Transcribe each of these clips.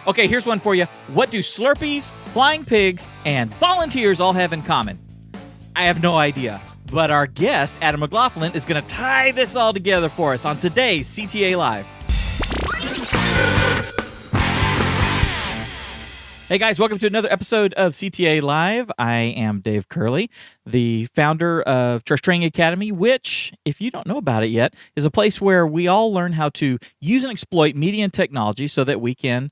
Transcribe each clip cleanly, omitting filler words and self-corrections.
Okay, here's one for you. What do Slurpees, flying pigs, and volunteers all have in common? I have no idea. But our guest, Adam McLaughlin, is going to tie this all together for us on today's CTA Live. Hey guys, welcome to another episode of CTA Live. I am Dave Curley, the founder of Church Training Academy, which, if you don't know about it yet, is a place where we all learn how to use and exploit media and technology so that we can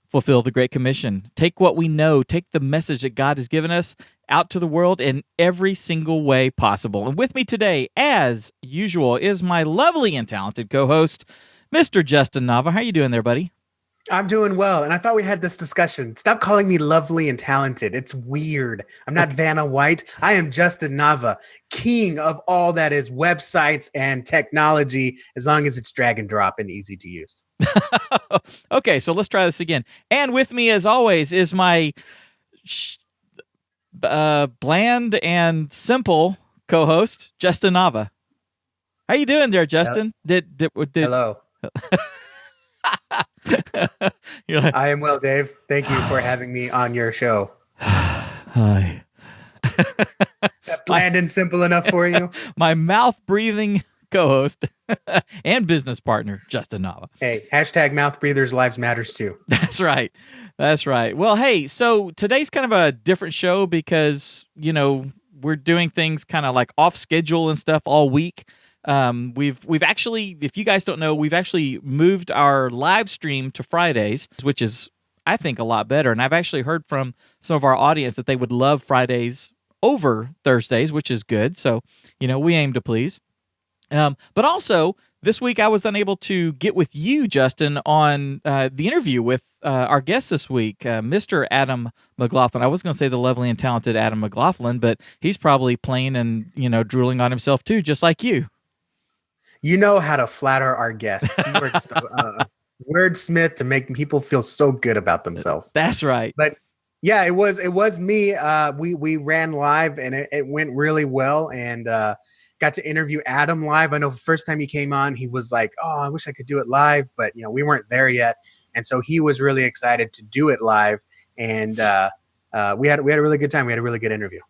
fulfill the Great Commission. Take what we know, take the message that God has given us out to the world in every single way possible. And with me today, as usual, is my lovely and talented co-host, Mr. Justin Nava. How are you doing there, buddy? I'm doing well, and I thought we had this discussion. Stop calling me lovely and talented. It's weird. I'm not Vanna White. I am Justin Nava, king of all that is websites and technology, as long as it's drag and drop and easy to use. Okay, so let's try this again. And with me, as always, is my bland and simple co-host, Justin Nava. How you doing there, Justin? Hello. Like, I am well, Dave. Thank you for having me on your show. Hi. That bland and simple enough for you? My mouth-breathing co-host and business partner, Justin Nava. Hey, hashtag mouth breathers lives matters too. That's right. That's right. Well, hey, so today's kind of a different show because, we're doing things kind of like off schedule and stuff all week. We've actually, if you guys don't know, we've actually moved our live stream to Fridays, which is, I think, a lot better. And I've actually heard from some of our audience that they would love Fridays over Thursdays, which is good. So, we aim to please. But also, this week I was unable to get with you, Justin, on the interview with our guest this week, Mr. Adam McLaughlin. I was going to say the lovely and talented Adam McLaughlin, but he's probably playing and, drooling on himself too, just like you. You know how to flatter our guests. You are just a wordsmith to make people feel so good about themselves. That's right. But yeah, it was me. We ran live and it went really well, and got to interview Adam live. I know the first time he came on, he was like, "Oh, I wish I could do it live," but we weren't there yet, and so he was really excited to do it live, and we had a really good time. We had a really good interview.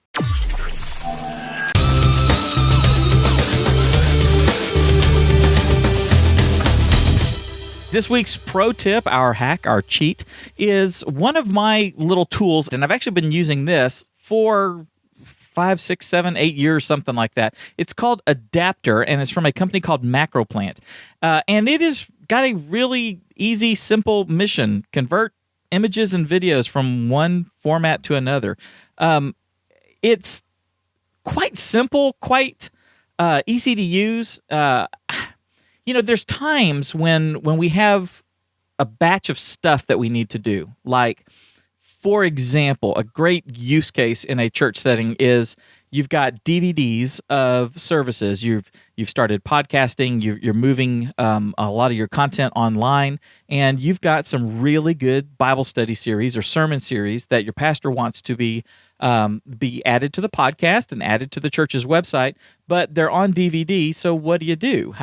This week's pro tip, our hack, our cheat, is one of my little tools, and I've actually been using this for 5, 6, 7, 8 years, something like that. It's called Adapter, and it's from a company called Macroplant. And it has got a really easy, simple mission: convert images and videos from one format to another. It's quite simple, quite easy to use. There's times when we have a batch of stuff that we need to do. Like, for example, a great use case in a church setting is you've got DVDs of services. You've started podcasting. You're moving a lot of your content online, and you've got some really good Bible study series or sermon series that your pastor wants to be added to the podcast and added to the church's website, but they're on DVD. So what do?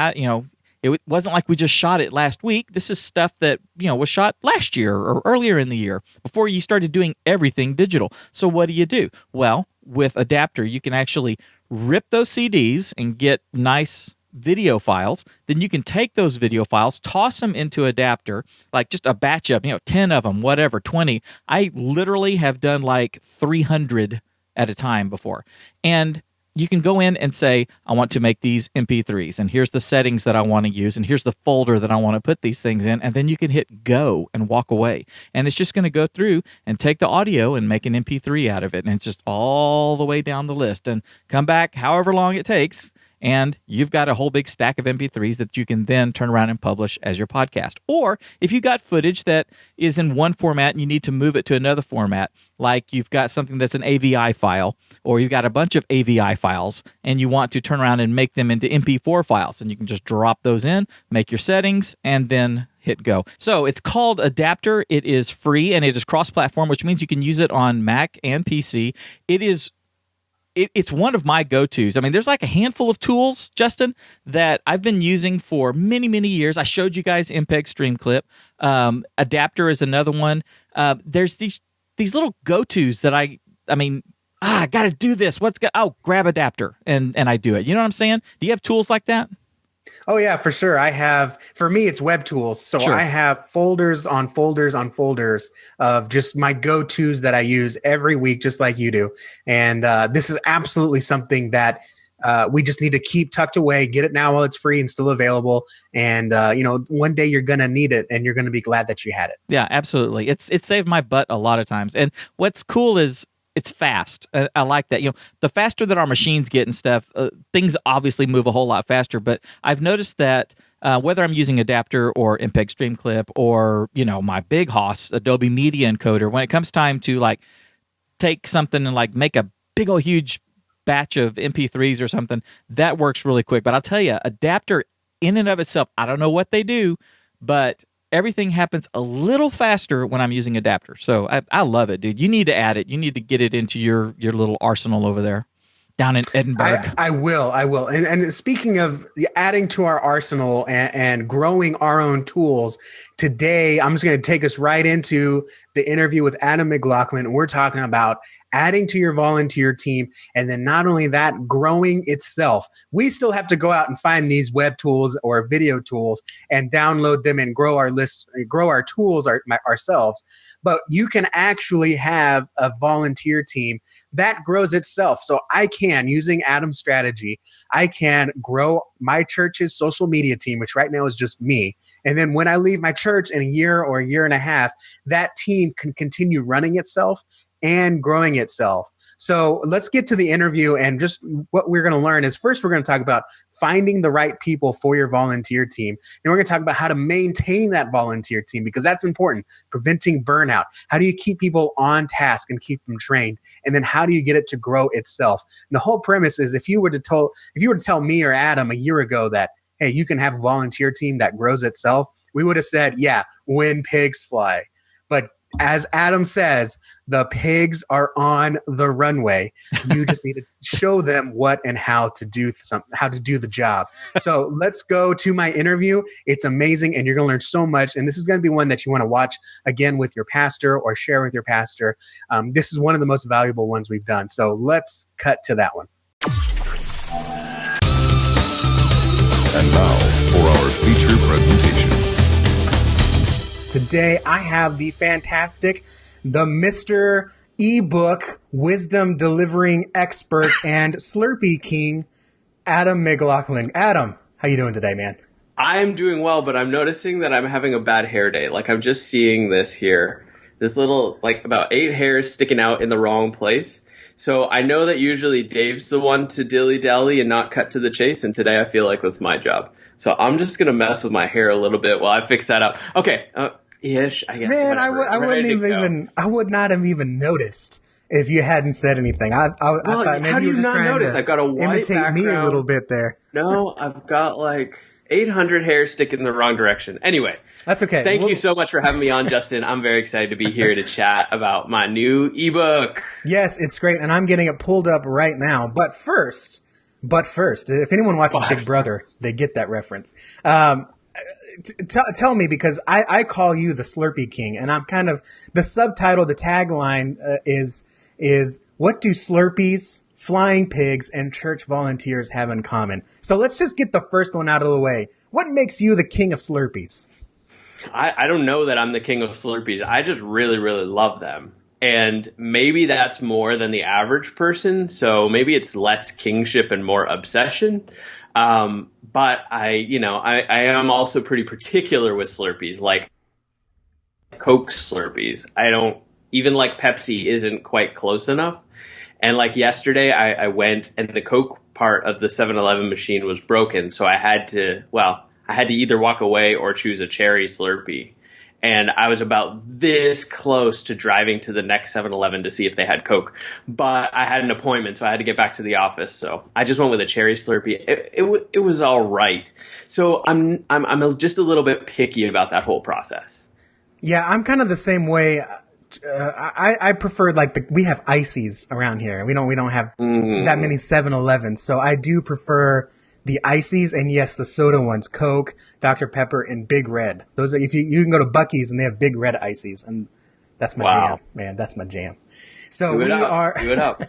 It wasn't like we just shot it last week. This is stuff that, was shot last year or earlier in the year before you started doing everything digital. So what do? Well, with Adapter, you can actually rip those CDs and get nice video files. Then you can take those video files, toss them into Adapter, like just a batch of, 10 of them, whatever, 20. I literally have done like 300 at a time before. And you can go in and say, I want to make these MP3s, and here's the settings that I want to use, and here's the folder that I want to put these things in, and then you can hit go and walk away. And it's just going to go through and take the audio and make an MP3 out of it, and it's just all the way down the list, and come back however long it takes, and you've got a whole big stack of MP3s that you can then turn around and publish as your podcast. Or if you've got footage that is in one format and you need to move it to another format, like you've got something that's an AVI file, or you've got a bunch of AVI files, and you want to turn around and make them into MP4 files, and you can just drop those in, make your settings, and then hit go. So it's called Adapter. It is free, and it is cross-platform, which means you can use it on Mac and PC. It is it's one of my go-tos. I mean, there's like a handful of tools, Justin, that I've been using for many, many years. I showed you guys MPEG Stream Clip. Adapter is another one. There's these little go-tos that I mean, I got to do this. Grab adapter, and I do it. You know what I'm saying? Do you have tools like that? Oh yeah, for sure. For me, it's web tools. So Sure. I have folders on folders on folders of just my go-tos that I use every week, just like you do. And this is absolutely something that we just need to keep tucked away, get it now while it's free and still available. And, one day you're going to need it and you're going to be glad that you had it. Yeah, absolutely. It's saved my butt a lot of times. And what's cool is it's fast. I like that. The faster that our machines get and stuff, things obviously move a whole lot faster. But I've noticed that whether I'm using Adapter or MPEG Stream Clip or my big hoss Adobe Media Encoder, when it comes time to like take something and like make a big old huge batch of MP3s or something, that works really quick. But I'll tell you, Adapter in and of itself, I don't know what they do, but everything happens a little faster when I'm using Adapter. So I love it, dude. You need to add it. You need to get it into your little arsenal over there down in Edinburgh. I will. And speaking of adding to our arsenal and growing our own tools, today I'm just going to take us right into the interview with Adam McLaughlin. We're talking about adding to your volunteer team, and then not only that, growing itself. We still have to go out and find these web tools or video tools and download them and grow our list, grow our tools ourselves. But you can actually have a volunteer team that grows itself. So I can, using Adam's strategy, I can grow my church's social media team, which right now is just me. And then when I leave my church in a year or a year and a half, that team can continue running itself and growing itself. So let's get to the interview, and just what we're going to learn is, first we're going to talk about finding the right people for your volunteer team. Then we're going to talk about how to maintain that volunteer team, because that's important. Preventing burnout. How do you keep people on task and keep them trained? And then how do you get it to grow itself? And the whole premise is, if you were to tell me or Adam a year ago that, hey, you can have a volunteer team that grows itself, we would have said, yeah, when pigs fly. But as Adam says, the pigs are on the runway. You just need to show them what and how to do the job. So let's go to my interview. It's amazing, and you're going to learn so much. And this is going to be one that you want to watch again with your pastor or share with your pastor. This is one of the most valuable ones we've done. So let's cut to that one. And now for our feature presentation. Today, I have the fantastic, the Mr. Ebook Wisdom Delivering Expert and Slurpee King, Adam McLaughlin. Adam, how you doing today, man? I'm doing well, but I'm noticing that I'm having a bad hair day. Like, I'm just seeing this here. This little, like, about 8 hairs sticking out in the wrong place. So I know that usually Dave's the one to dilly-dally and not cut to the chase, and today I feel like that's my job. So I'm just going to mess with my hair a little bit while I fix that up. Okay, ish, I guess. Man, I would not have even noticed if you hadn't said anything. I thought maybe how do you were you just not trying notice? to I've got a white imitate background. me a little bit there. No, I've got like 800 hairs sticking in the wrong direction. Anyway. That's okay. Thank you so much for having me on, Justin. I'm very excited to be here to chat about my new ebook. Yes, it's great, and I'm getting it pulled up right now. But first, if anyone watches Big Brother, they get that reference. Tell me, because I call you the Slurpee King, and I'm kind of, the subtitle, the tagline is what do Slurpees, flying pigs, and church volunteers have in common? So let's just get the first one out of the way. What makes you the king of Slurpees? I don't know that I'm the king of Slurpees. I just really, really love them. And maybe that's more than the average person. So maybe it's less kingship and more obsession. But I am also pretty particular with Slurpees, like Coke Slurpees. I don't even like Pepsi isn't quite close enough. And like yesterday I went and the Coke part of the 7-Eleven machine was broken. So I had to either walk away or choose a cherry Slurpee. And I was about this close to driving to the next 7-Eleven to see if they had Coke. But I had an appointment, so I had to get back to the office. So I just went with a cherry Slurpee. It was all right. So I'm just a little bit picky about that whole process. Yeah, I'm kind of the same way. I prefer like we have ices around here. We don't have that many 7-Elevens, so I do prefer the ices, and yes, the soda ones, Coke, Dr. Pepper, and Big Red. Those are, if you can go to Buc-ee's and they have Big Red ices, and that's my jam, man. That's my jam. So Do it up.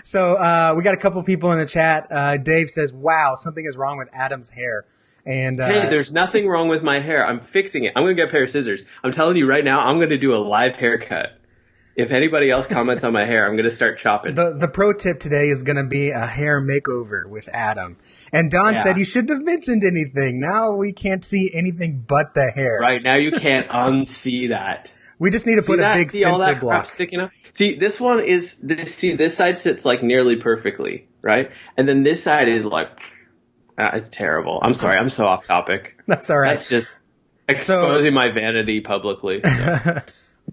So we got a couple people in the chat. Dave says, "Wow, something is wrong with Adam's hair." And hey, there's nothing wrong with my hair. I'm fixing it. I'm going to get a pair of scissors. I'm telling you right now, I'm going to do a live haircut. If anybody else comments on my hair, I'm going to start chopping. The pro tip today is going to be a hair makeover with Adam. And Don said you shouldn't have mentioned anything. Now we can't see anything but the hair. Right, now you can't unsee that. We just need to put a big see all sensor that block crap sticking up? See, this one is, this side sits like nearly perfectly, right? And then this side is like, it's terrible. I'm sorry, I'm so off topic. That's all right. That's just exposing my vanity publicly. So.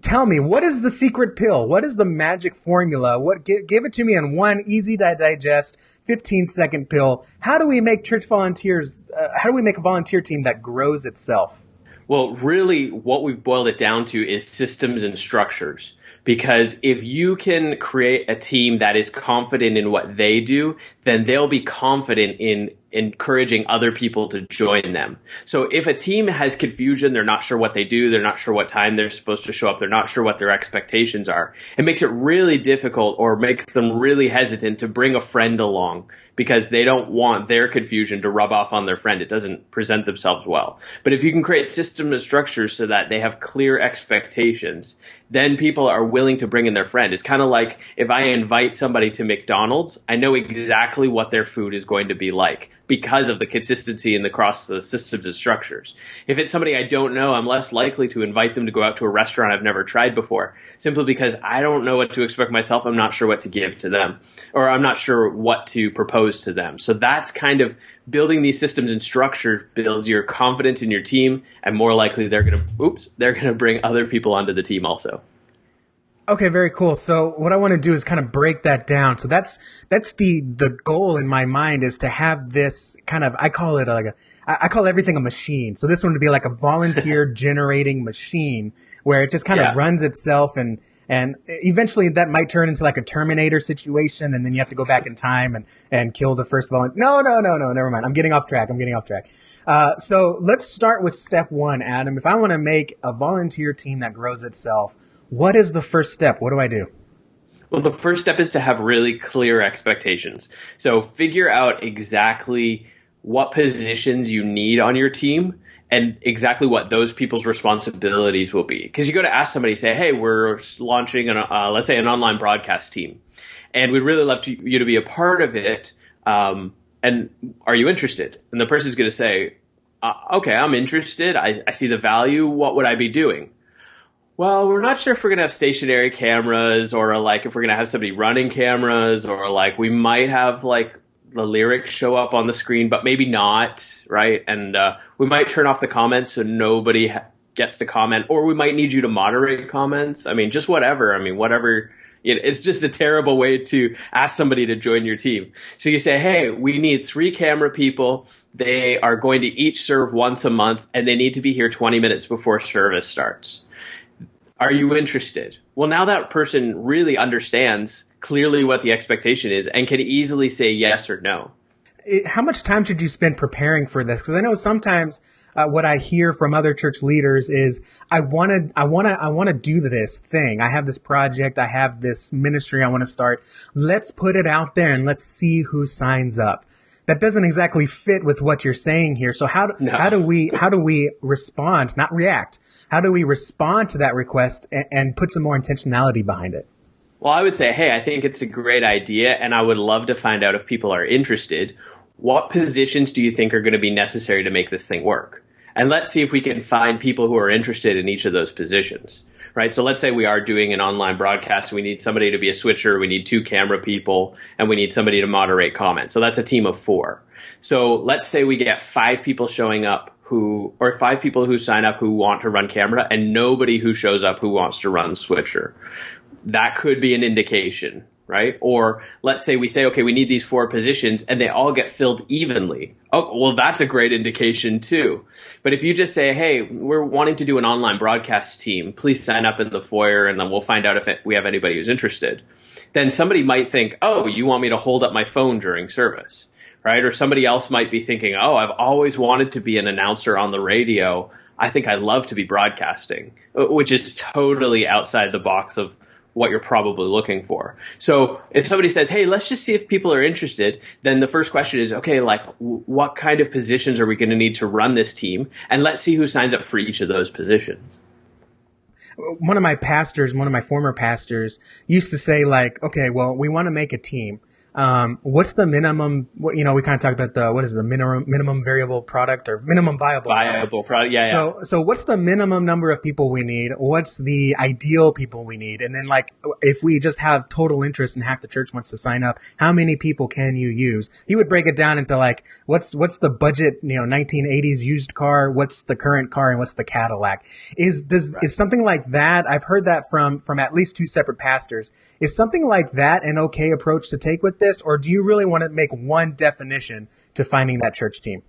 Tell me, what is the secret pill? What is the magic formula? Give it to me in one easy to digest 15-second pill. How do we make church volunteers? How do we make a volunteer team that grows itself? Well, really, what we've boiled it down to is systems and structures. Because if you can create a team that is confident in what they do, then they'll be confident in encouraging other people to join them. So if a team has confusion, they're not sure what they do, they're not sure what time they're supposed to show up, they're not sure what their expectations are, it makes it really difficult or makes them really hesitant to bring a friend along because they don't want their confusion to rub off on their friend. It doesn't present themselves well. But if you can create systems and structures so that they have clear expectations, then people are willing to bring in their friend. It's kind of like if I invite somebody to McDonald's, I know exactly what their food is going to be like because of the consistency and across the systems and structures. If it's somebody I don't know, I'm less likely to invite them to go out to a restaurant I've never tried before, simply because I don't know what to expect myself. I'm not sure what to give to them, or I'm not sure what to propose to them. So that's kind of building these systems and structure builds your confidence in your team, and more likely they're going to bring other people onto the team also. Okay, very cool. So what I want to do is kind of break that down. So that's the goal in my mind, is to have this kind of, I call everything a machine. So this one would be like a volunteer generating machine where it just kind of runs itself, and eventually that might turn into like a Terminator situation, and then you have to go back in time and kill the first volunteer. No, never mind. I'm getting off track. So let's start with step one, Adam. If I want to make a volunteer team that grows itself, what is the first step? What do I do? Well, the first step is to have really clear expectations. So figure out exactly what positions you need on your team and exactly what those people's responsibilities will be. Because you go to ask somebody, say, hey, we're launching let's say an online broadcast team, and we'd really love you to be a part of it. And are you interested? And the person's going to say, okay, I'm interested. I see the value. What would I be doing? Well, we're not sure if we're going to have stationary cameras, or like if we're going to have somebody running cameras, or like we might have like the lyrics show up on the screen, but maybe not, right? And we might turn off the comments so nobody gets to comment, or we might need you to moderate comments. I mean, just whatever. It's just a terrible way to ask somebody to join your team. So you say, hey, we need 3 camera people. They are going to each serve once a month, and they need to be here 20 minutes before service starts. Are you interested? Well, now that person really understands clearly what the expectation is and can easily say yes or no. How much time should you spend preparing for this? Because I know sometimes what I hear from other church leaders is, I want to do this thing. I have this project. I have this ministry I want to start. Let's put it out there and let's see who signs up. That doesn't exactly fit with what you're saying here. So how do we respond, not react? How do we respond to that request and put some more intentionality behind it? Well, I would say, hey, I think it's a great idea, and I would love to find out if people are interested. What positions do you think are going to be necessary to make this thing work? And let's see if we can find people who are interested in each of those positions, right? So let's say we are doing an online broadcast. We need somebody to be a switcher. We need 2 camera people, and we need somebody to moderate comments. So that's a team of 4. So let's say we get 5 people showing up 5 people who sign up who want to run camera, and nobody who shows up who wants to run switcher. That could be an indication right? Or let's say we say, okay, we need these 4 positions and they all get filled evenly. Oh, well, that's a great indication too. But if you just say, hey, we're wanting to do an online broadcast team, please sign up in the foyer and then we'll find out if we have anybody who's interested. Then somebody might think, oh, you want me to hold up my phone during service, right? Or somebody else might be thinking, oh, I've always wanted to be an announcer on the radio. I think I'd love to be broadcasting, which is totally outside the box of what you're probably looking for. So if somebody says, hey, let's just see if people are interested, then the first question is, okay, like what kind of positions are we going to need to run this team? And let's see who signs up for each of those positions. One of my former pastors used to say like, okay, well, we want to make a team. What's the minimum, we kind of talked about the minimum variable product or minimum viable product. Yeah. So what's the minimum number of people we need? What's the ideal people we need? And then like, if we just have total interest and half the church wants to sign up, how many people can you use? He would break it down into like, what's the budget, 1980s used car? What's the current car and what's the Cadillac? Is something like that? I've heard that from at least 2 separate pastors. Is something like that an okay approach to take with this, or do you really want to make one definition to finding that church team?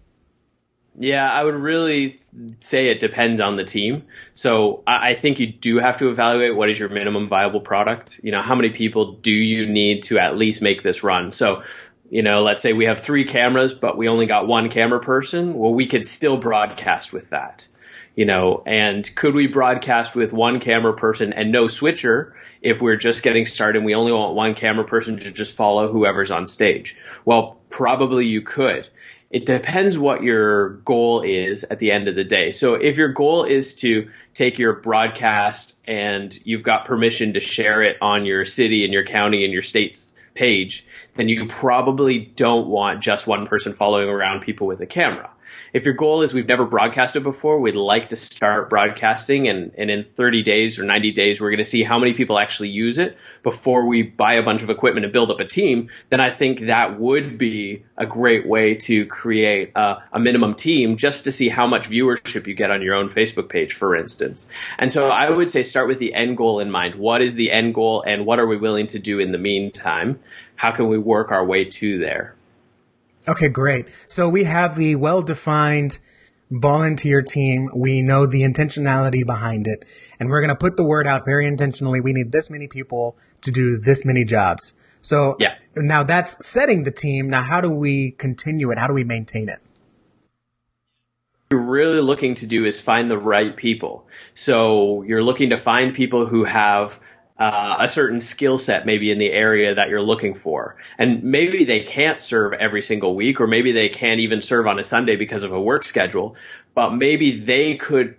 Yeah, I would really say it depends on the team. So I think you do have to evaluate what is your minimum viable product. How many people do you need to at least make this run? So, let's say we have 3 cameras, but we only got 1 camera person. Well, we could still broadcast with that. And could we broadcast with 1 camera person and no switcher if we're just getting started and we only want 1 camera person to just follow whoever's on stage? Well, probably you could. It depends what your goal is at the end of the day. So if your goal is to take your broadcast and you've got permission to share it on your city and your county and your state's page, then you probably don't want just 1 person following around people with a camera. If your goal is we've never broadcasted before, we'd like to start broadcasting, and in 30 days or 90 days, we're going to see how many people actually use it before we buy a bunch of equipment and build up a team, then I think that would be a great way to create a minimum team just to see how much viewership you get on your own Facebook page, for instance. And so I would say start with the end goal in mind. What is the end goal and what are we willing to do in the meantime? How can we work our way to there? Okay, great. So we have the well-defined volunteer team. We know the intentionality behind it, and we're going to put the word out very intentionally. We need this many people to do this many jobs. So Now that's setting the team. Now, how do we continue it? How do we maintain it? What you're really looking to do is find the right people. So you're looking to find people who have a certain skill set maybe in the area that you're looking for. And maybe they can't serve every single week, or maybe they can't even serve on a Sunday because of a work schedule, but maybe they could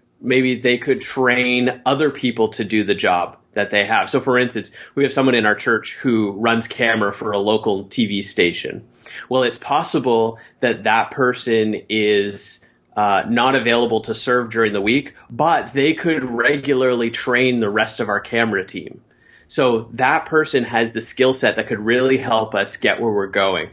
train other people to do the job that they have. So for instance, we have someone in our church who runs camera for a local TV station. Well, it's possible that that person is not available to serve during the week, but they could regularly train the rest of our camera team. So that person has the skill set that could really help us get where we're going,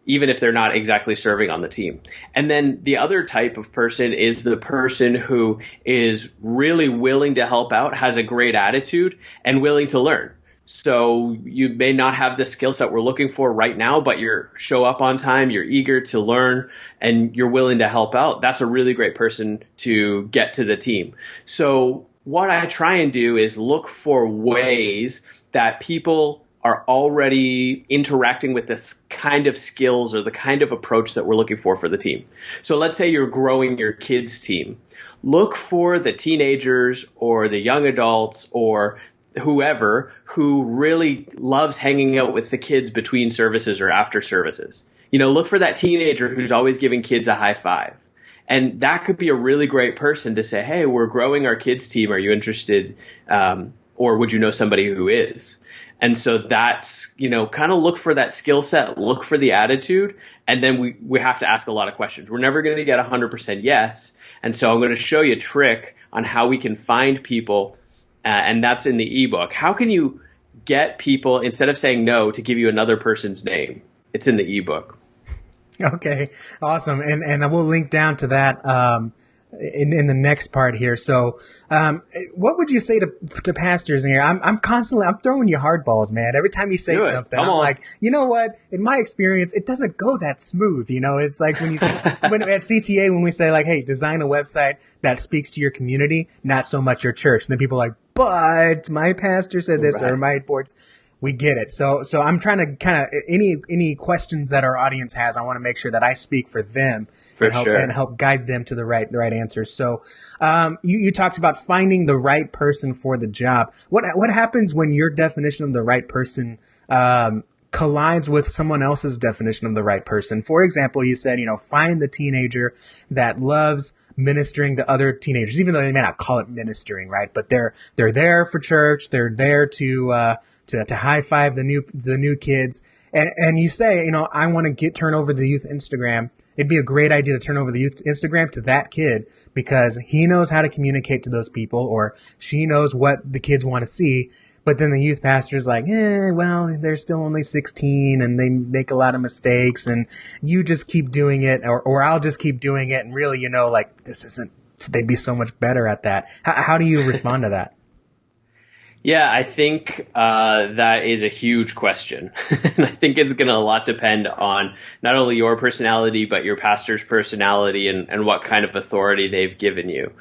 even if they're not exactly serving on the team. And then the other type of person is the person who is really willing to help out, has a great attitude, and willing to learn. So you may not have the skill set we're looking for right now, but you show up on time, you're eager to learn, and you're willing to help out. That's a really great person to get to the team. So what I try and do is look for ways that people are already interacting with this kind of skills or the kind of approach that we're looking for the team. So let's say you're growing your kids team. Look for the teenagers or the young adults or whoever who really loves hanging out with the kids between services or after services. Look for that teenager who's always giving kids a high five. And that could be a really great person to say, hey, we're growing our kids team. Are you interested? Or would you know somebody who is? And so that's, kind of look for that skill set, look for the attitude, and then we have to ask a lot of questions. We're never going to get 100% yes. And so I'm going to show you a trick on how we can find people, and that's in the ebook. How can you get people, instead of saying no, to give you another person's name? It's in the ebook. Okay, awesome. And I will link down to that in the next part here. So, what would you say to pastors in here? I'm throwing you hardballs, man. Every time you say something, I'm like, you know what? In my experience, it doesn't go that smooth. You know, it's like when you when at CTA when we say like, hey, design a website that speaks to your community, not so much your church. And then people are like, but my pastor said this, or my boards. We get it. So I'm trying to kind of any questions that our audience has, I want to make sure that I speak for them and help guide them to the right answers. So you talked about finding the right person for the job. What happens when your definition of the right person collides with someone else's definition of the right person? For example, you said, find the teenager that loves ministering to other teenagers, even though they may not call it ministering, right? But they're there for church. They're there to high five the new kids. And you say, I want to turn over the youth Instagram. It'd be a great idea to turn over the youth Instagram to that kid because he knows how to communicate to those people, or she knows what the kids want to see. But then the youth pastor's like, well, they're still only 16 and they make a lot of mistakes, and you just keep doing it, or I'll just keep doing it. And really, they'd be so much better at that. How do you respond to that? Yeah, I think that is a huge question. And I think it's going to a lot depend on not only your personality, but your pastor's personality and what kind of authority they've given you.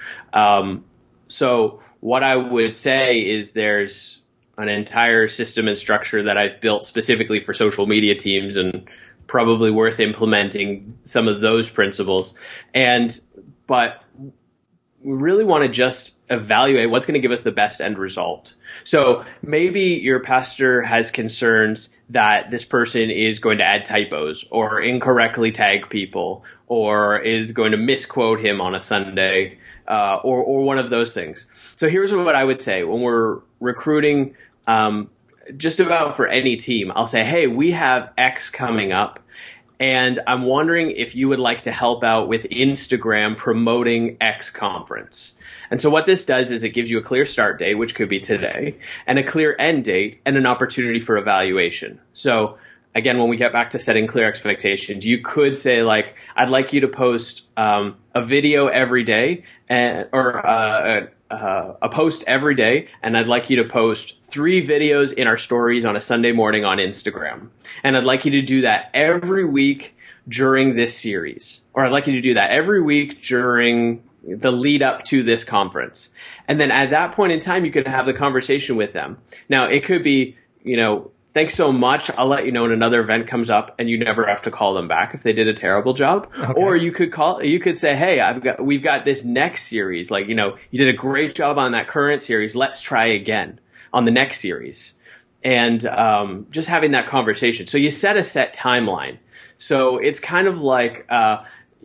So what I would say is there's an entire system and structure that I've built specifically for social media teams, and probably worth implementing some of those principles. But we really want to just evaluate what's going to give us the best end result. So maybe your pastor has concerns that this person is going to add typos or incorrectly tag people or is going to misquote him on a Sunday, or one of those things. So here's what I would say when we're recruiting, just about for any team. I'll say, hey, we have X coming up, and I'm wondering if you would like to help out with Instagram promoting X conference. And so what this does is it gives you a clear start date, which could be today, and a clear end date and an opportunity for evaluation. So again, when we get back to setting clear expectations, you could say like, I'd like you to post a video every day or a post every day, and I'd like you to post 3 videos in our stories on a Sunday morning on Instagram. And I'd like you to do that every week during this series, or I'd like you to do that every week during the lead up to this conference. And then at that point in time, you could have the conversation with them. Now, it could be, thanks so much. I'll let you know when another event comes up, and you never have to call them back if they did a terrible job. Okay. Or you could say, hey, we've got this next series. Like, you did a great job on that current series. Let's try again on the next series. And just having that conversation. So you set a set timeline. So it's kind of like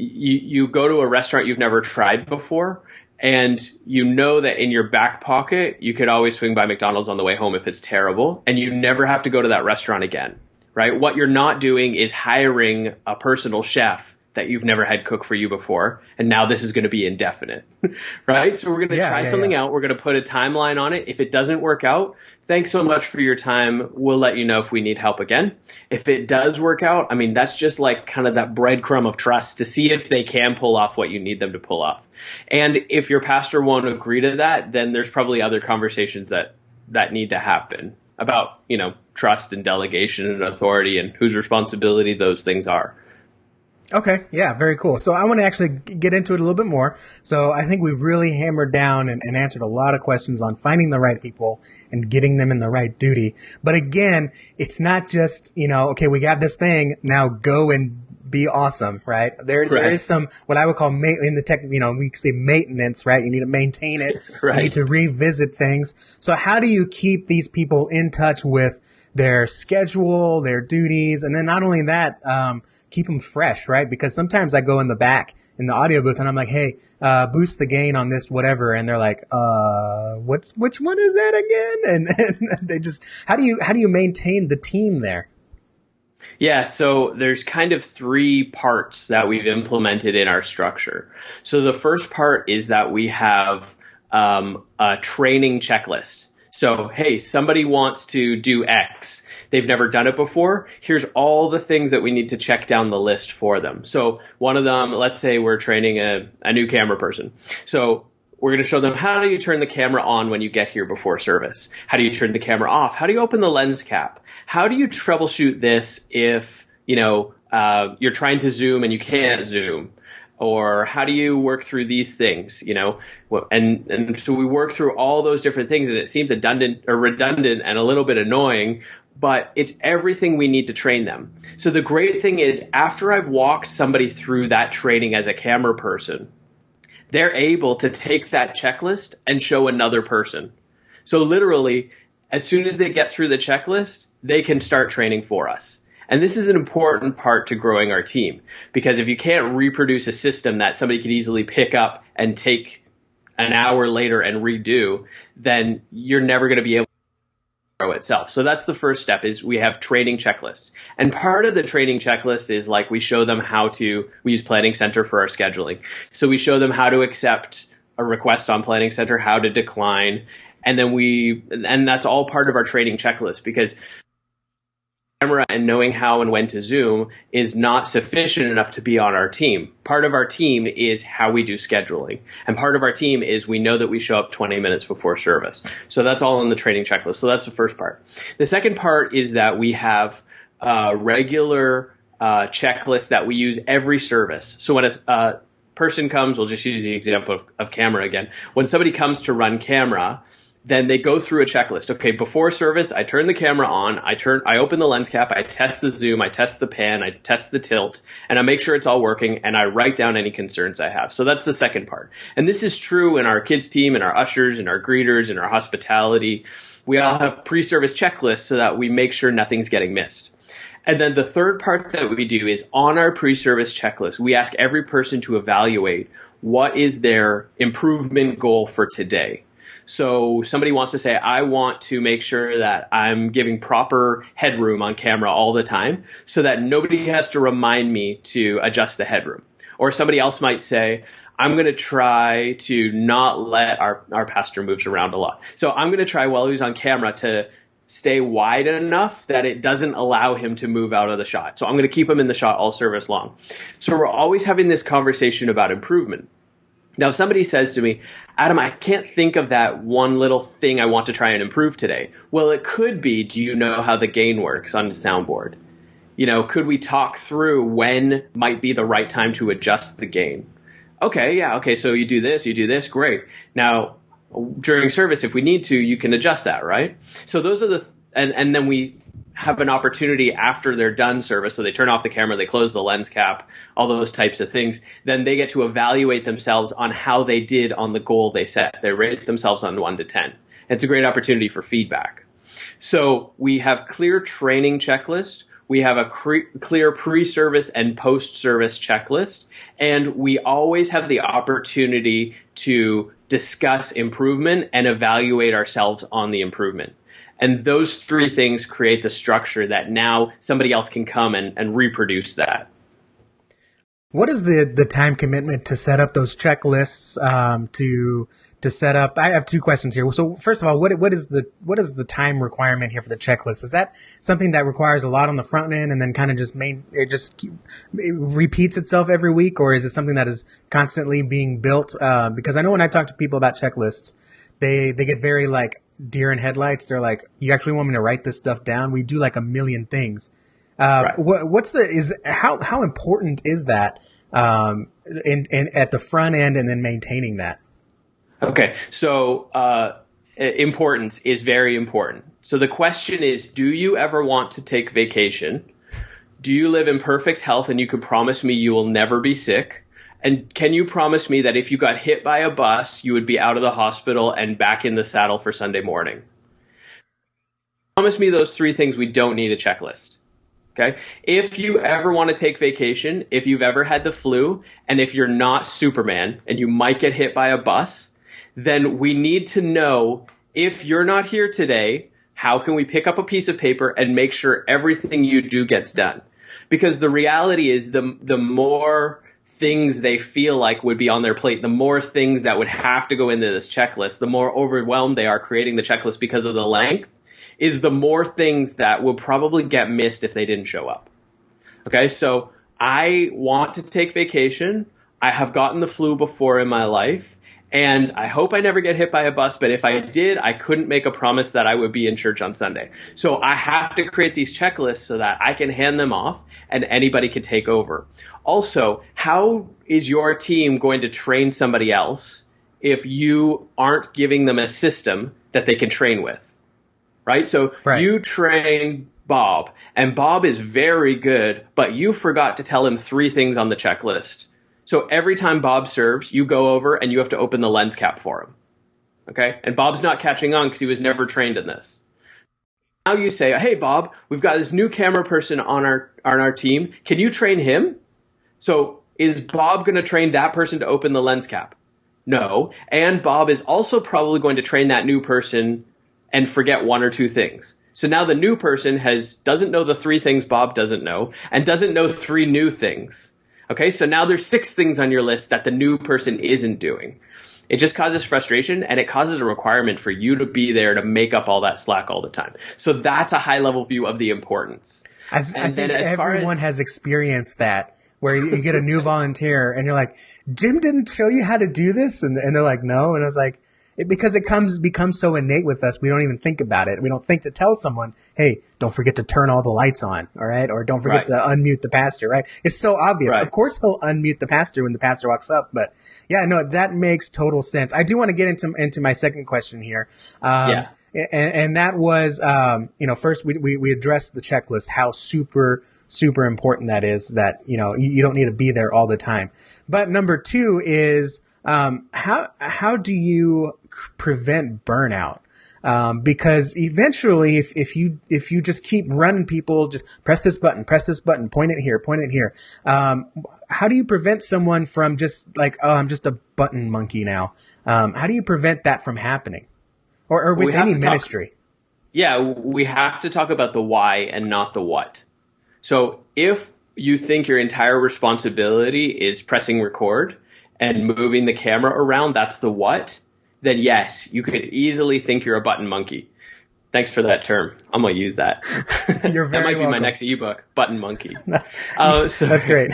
you go to a restaurant you've never tried before, and you know that in your back pocket, you could always swing by McDonald's on the way home if it's terrible, and you never have to go to that restaurant again, right? What you're not doing is hiring a personal chef that you've never had cook for you before, and now this is going to be indefinite, right? So we're going to try something out. We're going to put a timeline on it. If it doesn't work out, thanks so much for your time. We'll let you know if we need help again. If it does work out, that's just like kind of that breadcrumb of trust to see if they can pull off what you need them to pull off. And if your pastor won't agree to that, then there's probably other conversations that need to happen about, trust and delegation and authority and whose responsibility those things are. Okay. Yeah. Very cool. So I want to actually get into it a little bit more. So I think we've really hammered down and answered a lot of questions on finding the right people and getting them in the right duty. But again, it's not just, okay, we got this thing, now go and be awesome, right? There is some, what I would call in the tech, we say maintenance, right? You need to maintain it. Right. You need to revisit things. So how do you keep these people in touch with their schedule, their duties? And then not only that, keep them fresh, right? Because sometimes I go in the back in the audio booth and I'm like, hey, boost the gain on this, whatever. And they're like, which one is that again? And they just, how do you maintain the team there? Yeah. So there's kind of 3 parts that we've implemented in our structure. So the first part is that we have, a training checklist. So, hey, somebody wants to do X. they've never done it before. Here's all the things that we need to check down the list for them. So one of them, let's say we're training a new camera person. So we're going to show them, how do you turn the camera on when you get here before service? How do you turn the camera off? How do you open the lens cap? How do you troubleshoot this if, you're trying to zoom and you can't zoom? Or how do you work through these things, And so we work through all those different things, and it seems redundant and a little bit annoying, but it's everything we need to train them. So the great thing is, after I've walked somebody through that training as a camera person, they're able to take that checklist and show another person. So literally, as soon as they get through the checklist, they can start training for us. And this is an important part to growing our team, because if you can't reproduce a system that somebody could easily pick up and take an hour later and redo, then you're never going to be able to grow itself. So that's the first step, is we have training checklists. And part of the training checklist is like we show them we use Planning Center for our scheduling. So we show them how to accept a request on Planning Center, how to decline. And that's all part of our training checklist, because camera and knowing how and when to zoom is not sufficient enough to be on our team. Part of our team is how we do scheduling. And part of our team is we know that we show up 20 minutes before service. So that's all in the training checklist. So that's the first part. The second part is that we have regular checklists that we use every service. So when a person comes, we'll just use the example of camera again. When somebody comes to run camera, then they go through a checklist. Okay, before service, I turn the camera on, I open the lens cap, I test the zoom, I test the pan, I test the tilt, and I make sure it's all working, and I write down any concerns I have. So that's the second part. And this is true in our kids team, in our ushers, in our greeters, in our hospitality. We all have pre-service checklists so that we make sure nothing's getting missed. And then the third part that we do is, on our pre-service checklist, we ask every person to evaluate what is their improvement goal for today. So somebody wants to say, I want to make sure that I'm giving proper headroom on camera all the time so that nobody has to remind me to adjust the headroom. Or somebody else might say, I'm going to try to not let our pastor moves around a lot. So I'm going to try while he's on camera to stay wide enough that it doesn't allow him to move out of the shot. So I'm going to keep him in the shot all service long. So we're always having this conversation about improvement. Now, if somebody says to me, Adam, I can't think of that one little thing I want to try and improve today. Well, it could be, do you know how the gain works on the soundboard? Could we talk through when might be the right time to adjust the gain? Okay, so you do this, great. Now, during service, if we need to, you can adjust that, right? So those are and then we have an opportunity after they're done service. So they turn off the camera, they close the lens cap, all those types of things. Then they get to evaluate themselves on how they did on the goal they set. They rate themselves on 1 to 10. It's a great opportunity for feedback. So we have clear training checklist. We have a clear pre-service and post-service checklist. And we always have the opportunity to discuss improvement and evaluate ourselves on the improvement. And those three things create the structure that now somebody else can come and reproduce that. What is the time commitment to set up those checklists, to set up? I have two questions here. So first of all, what is the time requirement here for the checklist? Is that something that requires a lot on the front end and then kind of it repeats itself every week, or is it something that is constantly being built? Because I know when I talk to people about checklists, they get very like deer in headlights. They're like, you actually want me to write this stuff down? We do like a million things. Right. How important is that in at the front end and then maintaining that? Okay, so importance is very important. So the question is, do you ever want to take vacation? Do you live in perfect health and you can promise me you will never be sick? And can you promise me that if you got hit by a bus, you would be out of the hospital and back in the saddle for Sunday morning? Promise me those three things, we don't need a checklist. Okay. If you ever want to take vacation, if you've ever had the flu, and if you're not Superman and you might get hit by a bus, then we need to know, if you're not here today, how can we pick up a piece of paper and make sure everything you do gets done? Because the reality is the more things they feel like would be on their plate, the more things that would have to go into this checklist, the more overwhelmed they are creating the checklist because of the length. is the more things that will probably get missed if they didn't show up. Okay, so I want to take vacation. I have gotten the flu before in my life, and I hope I never get hit by a bus, but if I did, I couldn't make a promise that I would be in church on Sunday. So I have to create these checklists so that I can hand them off and anybody can take over. Also, how is your team going to train somebody else if you aren't giving them a system that they can train with? Right? So you train Bob, and Bob is very good, but you forgot to tell him 3 things on the checklist. So every time Bob serves, you go over and you have to open the lens cap for him. Okay? And Bob's not catching on because he was never trained in this. Now you say, hey, Bob, we've got this new camera person on our team. Can you train him? So is Bob going to train that person to open the lens cap? No. And Bob is also probably going to train that new person and forget 1 or 2 things. So now the new person doesn't know the 3 things Bob doesn't know and doesn't know 3 new things. Okay, so now there's 6 things on your list that the new person isn't doing. It just causes frustration, and it causes a requirement for you to be there to make up all that slack all the time. So that's a high-level view of the importance. I think everyone has experienced that, where you get a new volunteer, and you're like, Jim didn't show you how to do this? And they're like, no. And I was like, because it becomes so innate with us, we don't even think about it. We don't think to tell someone, hey, don't forget to turn all the lights on, all right? Or don't forget to unmute the pastor, right? It's so obvious. Right. Of course he'll unmute the pastor when the pastor walks up, but yeah, no, that makes total sense. I do want to get into my second question here. And that was, first we addressed the checklist, how super important that is, that, you don't need to be there all the time. But number 2 is, how do you prevent burnout? Because eventually, if you just keep running people, just press this button, point it here. How do you prevent someone from just like, oh, I'm just a button monkey now? How do you prevent that from happening, or with any ministry? We have to talk about the why and not the what. So if you think your entire responsibility is pressing record and moving the camera around, that's the what, then yes, you could easily think you're a button monkey. Thanks for that term. I'm going to use that. You're very That might welcome. be my next ebook, Button Monkey. That's great.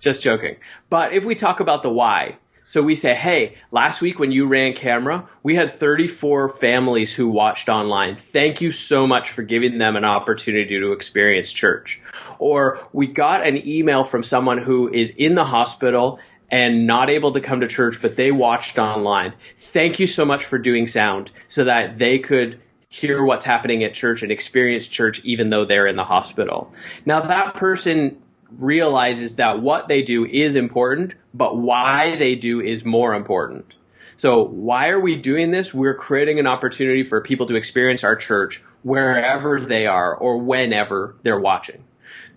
Just joking. But if we talk about the why, so we say, hey, last week when you ran camera, we had 34 families who watched online. Thank you so much for giving them an opportunity to experience church. Or we got an email from someone who is in the hospital and not able to come to church, but they watched online. Thank you so much for doing sound so that they could hear what's happening at church and experience church even though they're in the hospital. Now that person realizes that what they do is important, but why they do is more important. So why are we doing this? We're creating an opportunity for people to experience our church wherever they are or whenever they're watching.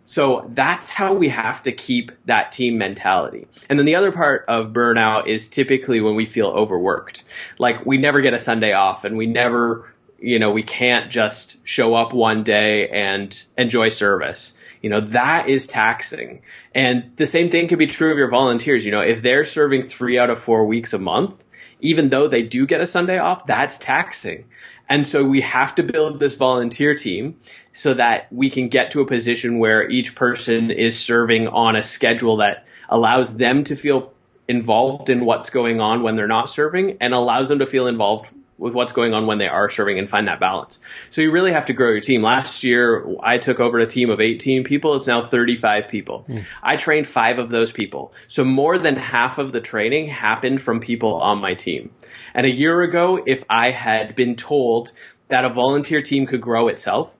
So that's how we have to keep that team mentality. And then the other part of burnout is typically when we feel overworked. Like we never get a Sunday off, and we never, we can't just show up one day and enjoy service. That is taxing. And the same thing could be true of your volunteers. If they're serving 3 out of 4 weeks a month, even though they do get a Sunday off, that's taxing. And so we have to build this volunteer team so that we can get to a position where each person is serving on a schedule that allows them to feel involved in what's going on when they're not serving and allows them to feel involved with what's going on when they are serving and find that balance. So you really have to grow your team. Last year, I took over a team of 18 people. It's now 35 people. I trained 5 of those people. So more than half of the training happened from people on my team. And a year ago, if I had been told that a volunteer team could grow itself,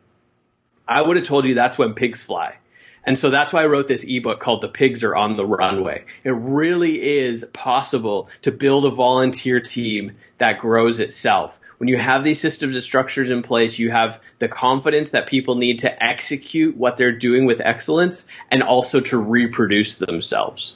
I would have told you that's when pigs fly. And so that's why I wrote this ebook called The Pigs Are on the Runway. It really is possible to build a volunteer team that grows itself. When you have these systems and structures in place, you have the confidence that people need to execute what they're doing with excellence and also to reproduce themselves.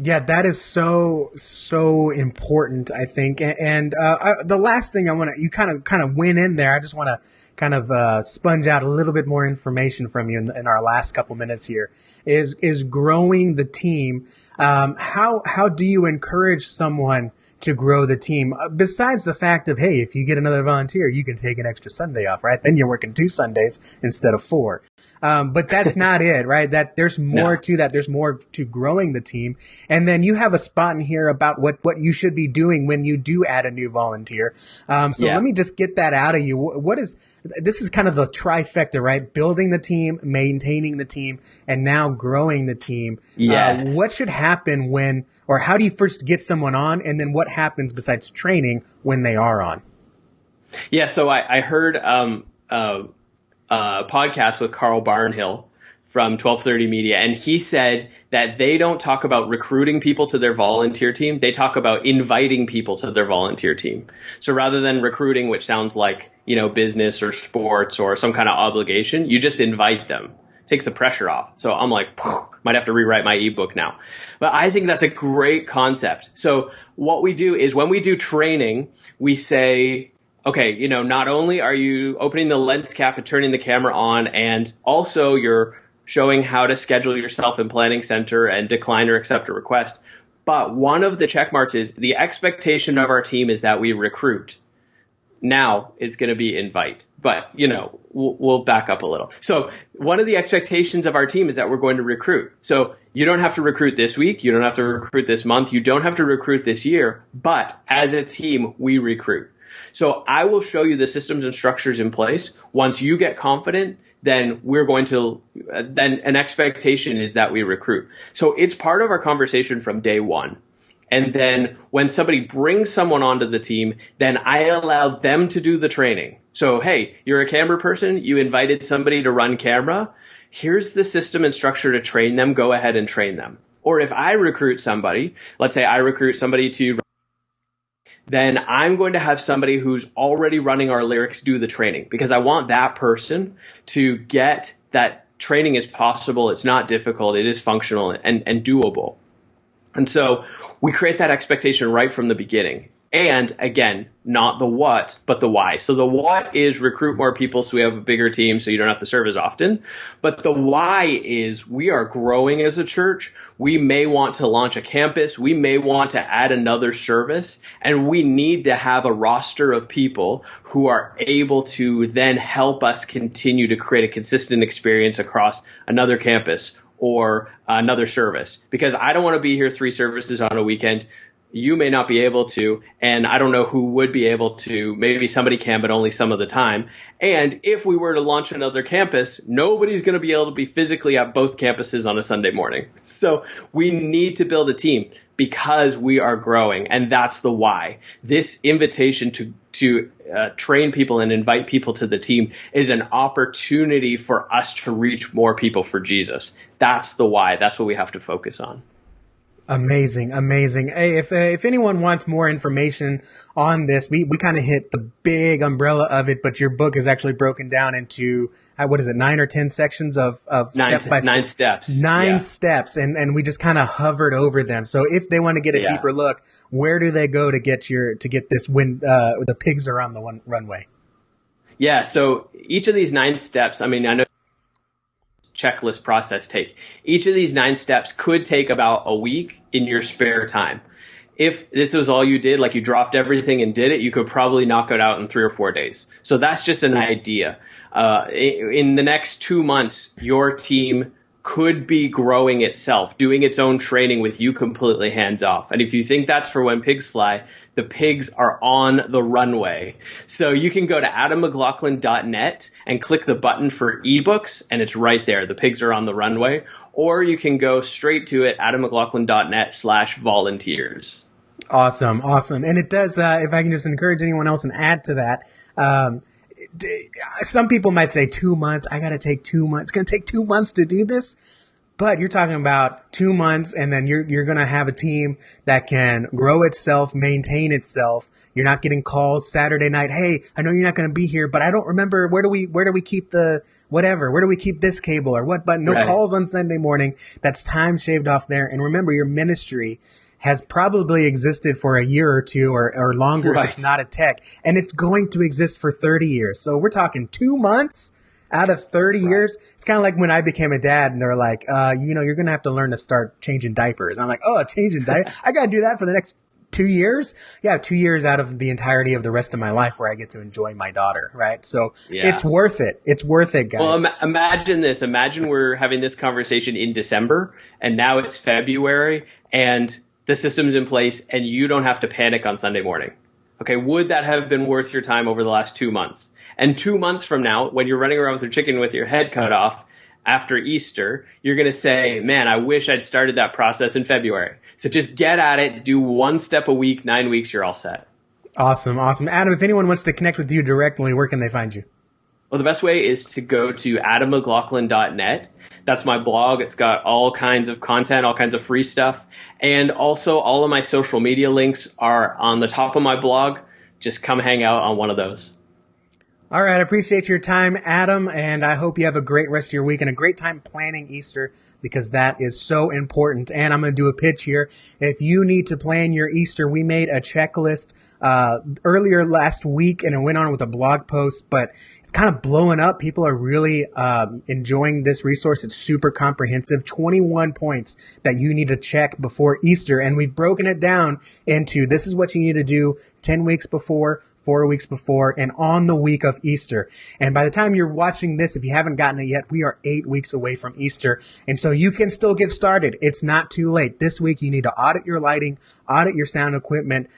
Yeah, that is so important, I think. And the last thing I want to, you kind of went in there. I just want to kind of sponge out a little bit more information from you in our last couple minutes here. Is growing the team. How do you encourage someone to grow the team? Besides the fact of, hey, if you get another volunteer, you can take an extra Sunday off, right? Then you're working 2 Sundays instead of 4. But that's not it, right? That there's more to that. There's more to growing the team. And then you have a spot in here about what you should be doing when you do add a new volunteer. Let me just get that out of you. This is kind of the trifecta, right? Building the team, maintaining the team, and now growing the team. Yes. What should happen or how do you first get someone on? And then what happens besides training when they are on? Yeah. So I heard, podcast with Carl Barnhill from 1230 Media, and he said that they don't talk about recruiting people to their volunteer team. They talk about inviting people to their volunteer team. So rather than recruiting, which sounds like, business or sports or some kind of obligation, you just invite them. It takes the pressure off. So I'm like, might have to rewrite my ebook now. But I think that's a great concept. So what we do is when we do training, we say, okay, not only are you opening the lens cap and turning the camera on, and also you're showing how to schedule yourself in Planning Center and decline or accept a request, but one of the check marks is the expectation of our team is that we recruit. Now it's going to be invite, but we'll back up a little. So one of the expectations of our team is that we're going to recruit. So you don't have to recruit this week. You don't have to recruit this month. You don't have to recruit this year, but as a team, we recruit. So I will show you the systems and structures in place. Once you get confident, then then an expectation is that we recruit. So it's part of our conversation from day one. And then when somebody brings someone onto the team, then I allow them to do the training. So, hey, you're a camera person. You invited somebody to run camera. Here's the system and structure to train them. Go ahead and train them. Or if I recruit somebody, let's say I recruit somebody to, then I'm going to have somebody who's already running our lyrics do the training, because I want that person to get that training is possible. It's not difficult. It is functional and doable. And so we create that expectation right from the beginning. And again, not the what, but the why. So the what is recruit more people so we have a bigger team so you don't have to serve as often. But the why is we are growing as a church. We may want to launch a campus. We may want to add another service. And we need to have a roster of people who are able to then help us continue to create a consistent experience across another campus or another service. Because I don't want to be here 3 services on a weekend. You may not be able to, and I don't know who would be able to. Maybe somebody can, but only some of the time. And if we were to launch another campus, nobody's going to be able to be physically at both campuses on a Sunday morning. So we need to build a team because we are growing, and that's the why. This invitation to train people and invite people to the team is an opportunity for us to reach more people for Jesus. That's the why. That's what we have to focus on. Amazing. Hey, if anyone wants more information on this, we kind of hit the big umbrella of it, but your book is actually broken down into, 9 or 10 sections of step by step? 9 steps. 9 steps, and we just kind of hovered over them. So if they want to get a deeper look, where do they go to get this when the pigs are on the runway? Yeah, so each of these 9 steps, I know checklist process take. Each of these 9 steps could take about a week in your spare time. If this was all you did, like you dropped everything and did it, you could probably knock it out in 3 or 4 days. So that's just an idea. In the next 2 months, your team could be growing itself, doing its own training with you completely hands off. And if you think that's for when pigs fly, the pigs are on the runway. So you can go to adammclaughlin.net and click the button for ebooks, and it's right there. The pigs are on the runway. Or you can go straight to it, adammclaughlin.net/volunteers. Awesome. And it does, if I can just encourage anyone else and add to that, some people might say 2 months. I got to take 2 months. It's going to take 2 months to do this. But you're talking about 2 months, and then you're going to have a team that can grow itself, maintain itself. You're not getting calls Saturday night. Hey, I know you're not going to be here, but I don't remember where do we keep the whatever? Where do we keep this cable or what? But no calls on Sunday morning. That's time shaved off there. And remember, your ministry has probably existed for a year or 2 or longer if it's not a tech. And it's going to exist for 30 years. So we're talking 2 months out of 30 years. It's kind of like when I became a dad and they're like, you're going to have to learn to start changing diapers. I'm like, changing diapers? I got to do that for the next 2 years. Yeah, 2 years out of the entirety of the rest of my life where I get to enjoy my daughter, right? So it's worth it. It's worth it, guys. Well, imagine this. Imagine we're having this conversation in December, and now it's February, and the system's in place, and you don't have to panic on Sunday morning. Okay, would that have been worth your time over the last 2 months? And 2 months from now, when you're running around with your chicken with your head cut off after Easter, you're going to say, man, I wish I'd started that process in February. So just get at it, do one step a week, 9 weeks, you're all set. Awesome. Adam, if anyone wants to connect with you directly, where can they find you? Well, the best way is to go to adammclaughlin.net. That's my blog. It's got all kinds of content, all kinds of free stuff. And also all of my social media links are on the top of my blog. Just come hang out on one of those. All right. I appreciate your time, Adam, and I hope you have a great rest of your week and a great time planning Easter, because that is so important. And I'm going to do a pitch here. If you need to plan your Easter, we made a checklist earlier last week, and it went on with a blog post, but it's kind of blowing up. People are really enjoying this resource. It's super comprehensive, 21 points that you need to check before Easter. And we've broken it down into this is what you need to do 10 weeks before, 4 weeks before, and on the week of Easter. And by the time you're watching this, if you haven't gotten it yet, we are 8 weeks away from Easter. And so you can still get started. It's not too late. This week, you need to audit your lighting, audit your sound equipment,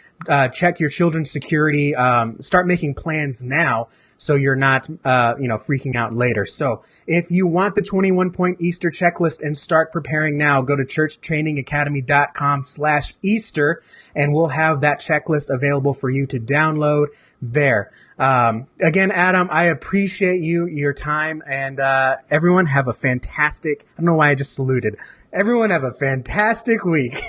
check your children's security, start making plans now so you're not, freaking out later. So if you want the 21-point Easter checklist and start preparing now, go to churchtrainingacademy.com/Easter, and we'll have that checklist available for you to download there. Again, Adam, I appreciate your time, and everyone have a fantastic, I don't know why I just saluted. Everyone have a fantastic week.